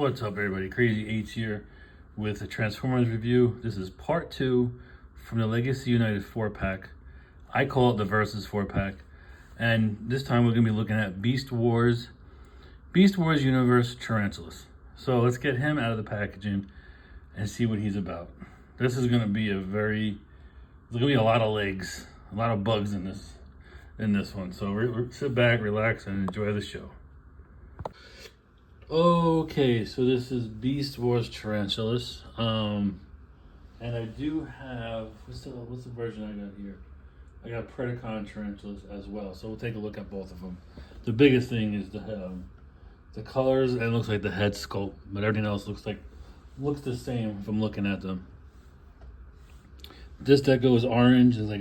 What's up, everybody? Crazy H here with a Transformers review. This is part 2 from the Legacy United 4-pack. I call it the Versus 4-pack. And this time we're going to be looking at Beast Wars Universe Tarantulas. So let's get him out of the packaging and see what he's about. This is going to be there's going to be a lot of legs, a lot of bugs in this one. So sit back, relax, and enjoy the show. Okay, so this is Beast Wars Tarantulas, and I do have what's the version I got here? I got Predacon Tarantulas as well, so we'll take a look at both of them. The biggest thing is the colors, and it looks like the head sculpt, but everything else looks the same if I'm looking at them. This deco is orange, is like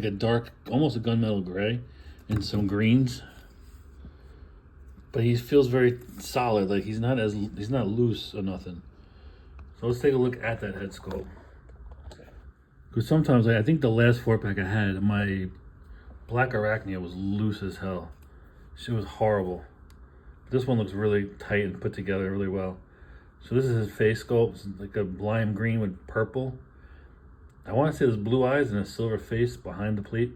a dark, almost a gunmetal gray, and some greens. But he feels very solid, like he's not loose or nothing. So let's take a look at that head sculpt. Because sometimes I think the last 4-pack I had, my Black Arachnia was loose as hell. She was horrible. This one looks really tight and put together really well. So this is his face sculpt. It's like a lime green with purple. I want to say there's blue eyes and a silver face behind the plate.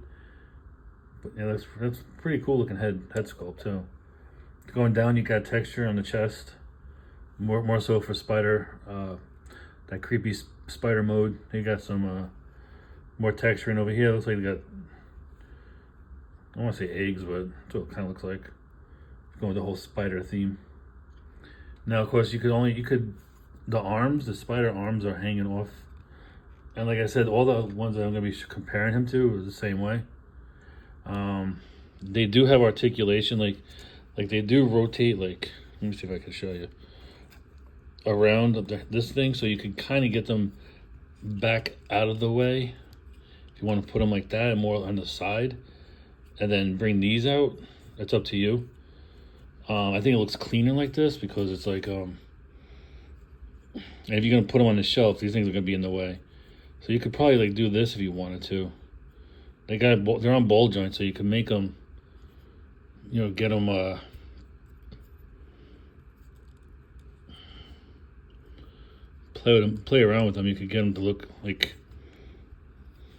But yeah, that's pretty cool looking head sculpt too. Going down, you got texture on the chest, more so for spider, that creepy spider mode. You got some more texture in over here. Looks like you got, I don't want to say eggs, but that's what it kind of looks like. Going with the whole spider theme. Now, of course, the spider arms are hanging off. And like I said, all the ones that I'm going to be comparing him to are the same way. They do have articulation, like they do rotate, let me see if I can show you, around this thing, so you can kind of get them back out of the way. If you want to put them like that and more on the side, and then bring these out, that's up to you. I think it looks cleaner like this because it's like, and if you're going to put them on the shelf, these things are going to be in the way. So you could probably do this if you wanted to. They're on ball joints, so you can make them, get them, play around with them. You could get them to look like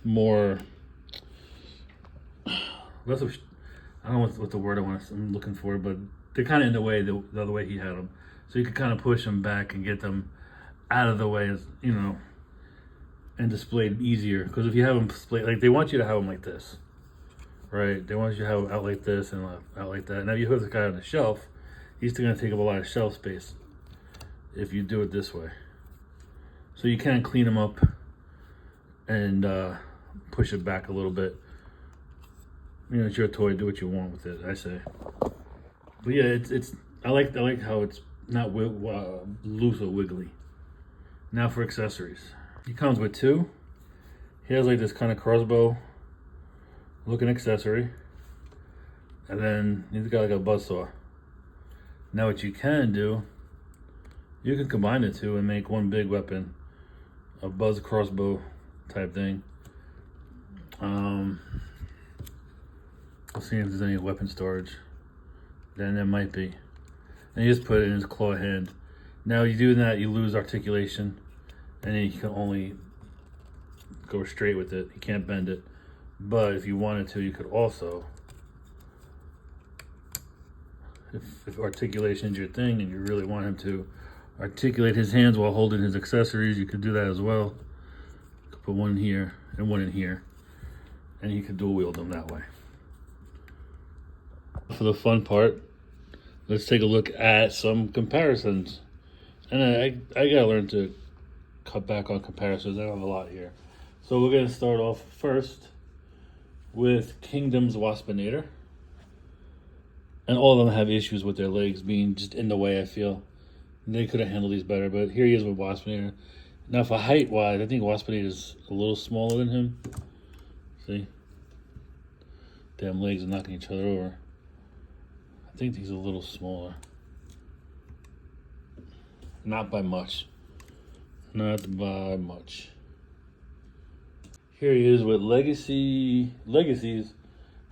more, I don't know what the word I'm looking for, but they're kind of in the way, the other way he had them. So you could kind of push them back and get them out of the way, and displayed easier. Because if you have them displayed, they want you to have them like this. Right, they want you to have it out like this and out like that. Now you put the guy on the shelf, he's still gonna take up a lot of shelf space if you do it this way. So you can clean them up and push it back a little bit. It's your toy, do what you want with it, I say. But yeah, I like how it's not loose or wiggly. Now for accessories. He comes with two. He has this kind of crossbow looking accessory, and then he's got a buzzsaw. Now what you can do, you can combine the two and make one big weapon, a buzz crossbow type thing. Let's see if there's any weapon storage. Then there might be. And you just put it in his claw hand. Now you do that, you lose articulation, and then you can only go straight with it. You can't bend it. But if you wanted to, you could also, if articulation is your thing and you really want him to articulate his hands while holding his accessories, you could do that as well. You could put one in here and one in here, and you could dual wield them that way. For the fun part, let's take a look at some comparisons. And I gotta learn to cut back on comparisons. I don't have a lot here. So we're gonna start off first with Kingdom's Waspinator. And all of them have issues with their legs being just in the way, I feel. They could have handled these better, but here he is with Waspinator. Now for height-wise, I think Waspinator is a little smaller than him. See? Damn legs are knocking each other over. I think he's a little smaller. Not by much. Not by much. Here he is with Legacy's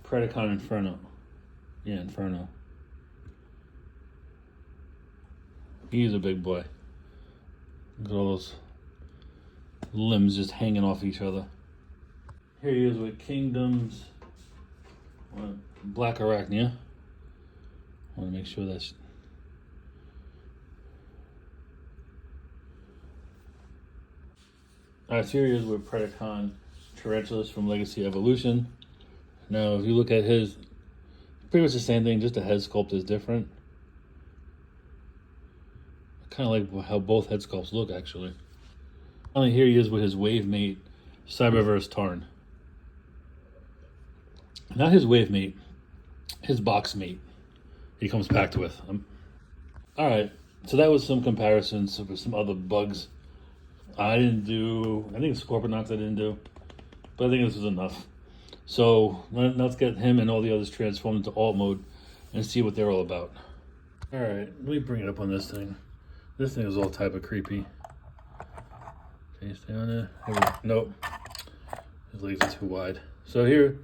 Predacon Inferno. Yeah, Inferno. He's a big boy. Look at all those limbs just hanging off each other. Here he is with Kingdom's Black Arachnia. I want to make sure that's... Alright, so here he is with Predacon Tarantulas from Legacy Evolution. Now, if you look at his, pretty much the same thing, just the head sculpt is different. I kind of like how both head sculpts look, actually. Finally, here he is with his wave mate, Cyberverse Tarn. Not his wave mate, his box mate he comes packed with. Alright, so that was some comparisons with some other bugs. I think Scorponauts I didn't do, but I think this was enough. So let's get him and all the others transformed into alt mode and see what they're all about. Alright, let me bring it up on this thing. This thing is all type of creepy. Can you stay on there? Nope. His legs are too wide. So here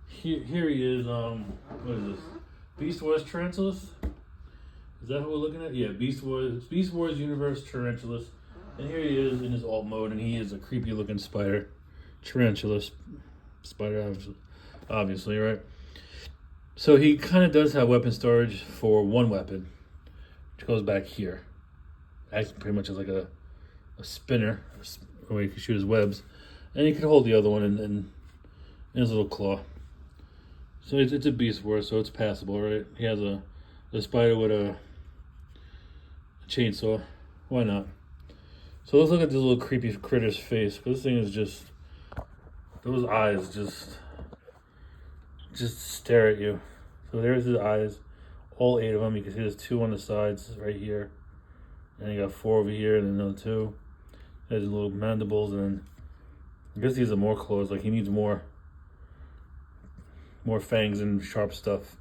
he is, what is this? Beast Wars Tarantulas? Is that what we're looking at? Yeah, Beast Wars Universe Tarantulas. And here he is in his alt mode, and he is a creepy looking spider. Tarantula spider, obviously, right? So he kind of does have weapon storage for one weapon, which goes back here. Acts pretty much as like a spinner, where he can shoot his webs. And he can hold the other one in his little claw. So it's a Beast Wars, so it's passable, right? He has a spider with a chainsaw. Why not? So let's look at this little creepy critter's face, because this thing is just, those eyes just stare at you. So there's his eyes, all 8 of them. You can see there's 2 on the sides right here, and you got 4 over here, and another 2. There's little mandibles, and then I guess these are more claws. Like he needs more fangs and sharp stuff.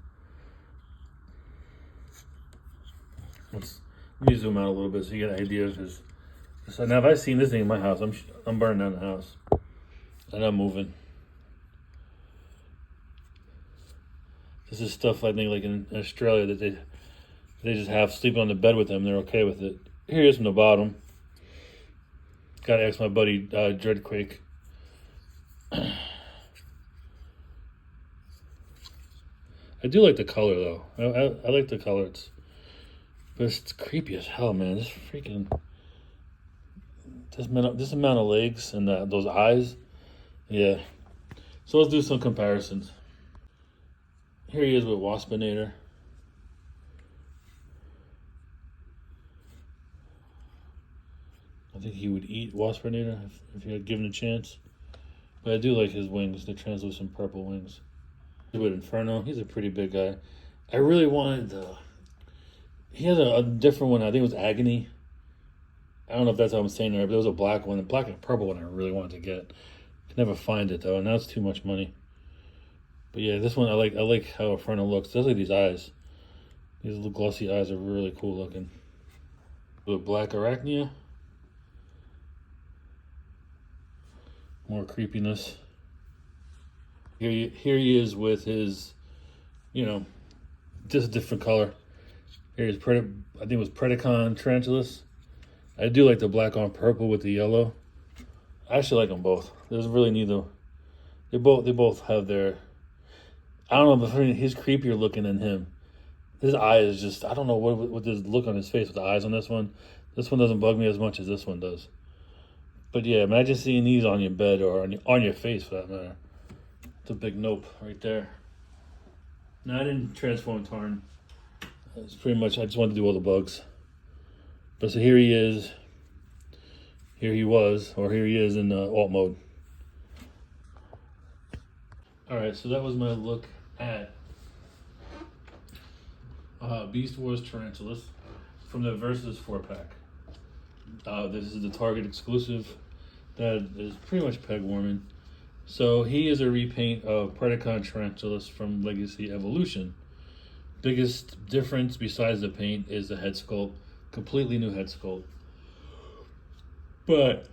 Let me zoom out a little bit so you get an idea of his. So now, if I've seen this thing in my house, I'm burning down the house, and I'm moving. This is stuff I think like in Australia that they just have sleeping on the bed with them. They're okay with it. Here he is from the bottom. Gotta ask my buddy Dreadquake. I do like the color though. I like the color. But it's creepy as hell, man. This freaking. This amount of legs and those eyes, yeah. So let's do some comparisons. Here he is with Waspinator. I think he would eat Waspinator if he had given a chance. But I do like his wings, the translucent purple wings. With Inferno, he's a pretty big guy. I really wanted he has a different one. I think it was Agony. I don't know if that's how I'm saying it, but there was a black one. The black and purple one I really wanted to get. Could never find it though, and now it's too much money. But yeah, this one I like how Inferno looks. Especially these eyes. These little glossy eyes are really cool looking. With Black Arachnia. More creepiness. Here he is with his, just a different color. Here's I think it was Predacon Tarantulas. I do like the black on purple with the yellow. I actually like them both. There's really neither. They both have their. I don't know, but he's creepier looking than him. His eye is just. I don't know what this look on his face with the eyes on this one. This one doesn't bug me as much as this one does. But yeah, imagine seeing these on your bed or on your face for that matter. It's a big nope right there. No, I didn't transform Tarn. It's pretty much. I just wanted to do all the bugs. But so here he is, here he was, or here he is in alt mode. Alright, so that was my look at Beast Wars Tarantulas from the Versus 4-pack. This is the Target exclusive that is pretty much peg warming. So he is a repaint of Predacon Tarantulas from Legacy Evolution. Biggest difference besides the paint is the head sculpt. Completely new head sculpt. But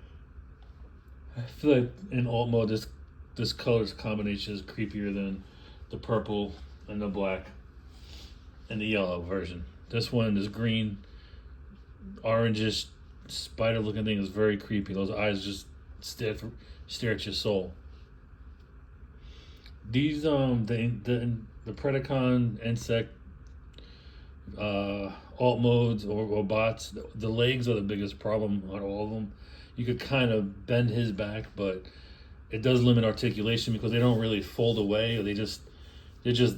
I feel like in alt mode this colors combination is creepier than the purple and the black and the yellow version. This one is green orangish spider looking thing is very creepy. Those eyes just stare at your soul. These the Predacon insect alt modes or bots, the legs are the biggest problem on all of them. You could kind of bend his back, but it does limit articulation because they don't really fold away, or they're just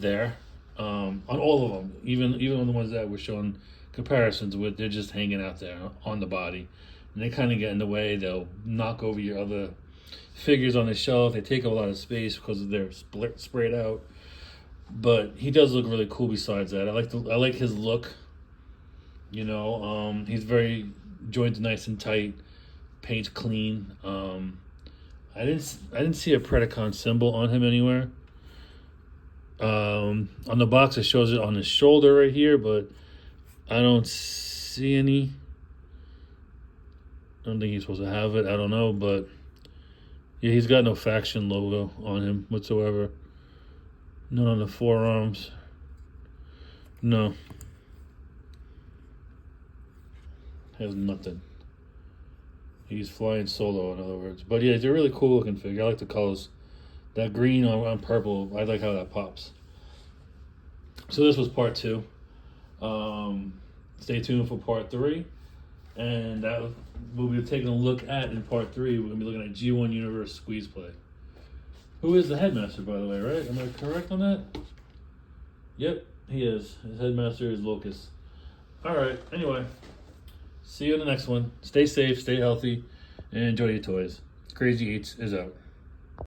there. On all of them, even on the ones that we're showing comparisons with, they're just hanging out there on the body, and they kind of get in the way. They'll knock over your other figures on the shelf. They take up a lot of space because they're sprayed out. But he does look really cool. Besides that, I like his look. You know, he's very jointed, nice and tight, paint's clean. I didn't see a Predacon symbol on him anywhere. On the box, it shows it on his shoulder right here, but I don't see any. I don't think he's supposed to have it. I don't know, but yeah, he's got no faction logo on him whatsoever. None on the forearms. No. Has nothing. He's flying solo, in other words. But yeah, it's a really cool looking figure. I like the colors. That green on purple, I like how that pops. So this was part 2. Stay tuned for part 3. And that we'll be taking a look at in part 3. We're going to be looking at G1 Universe Squeeze Play. Who is the headmaster, by the way, right? Am I correct on that? Yep, he is. His headmaster is Locust. Alright, anyway. See you in the next one. Stay safe, stay healthy, and enjoy your toys. Crazy Eats is out.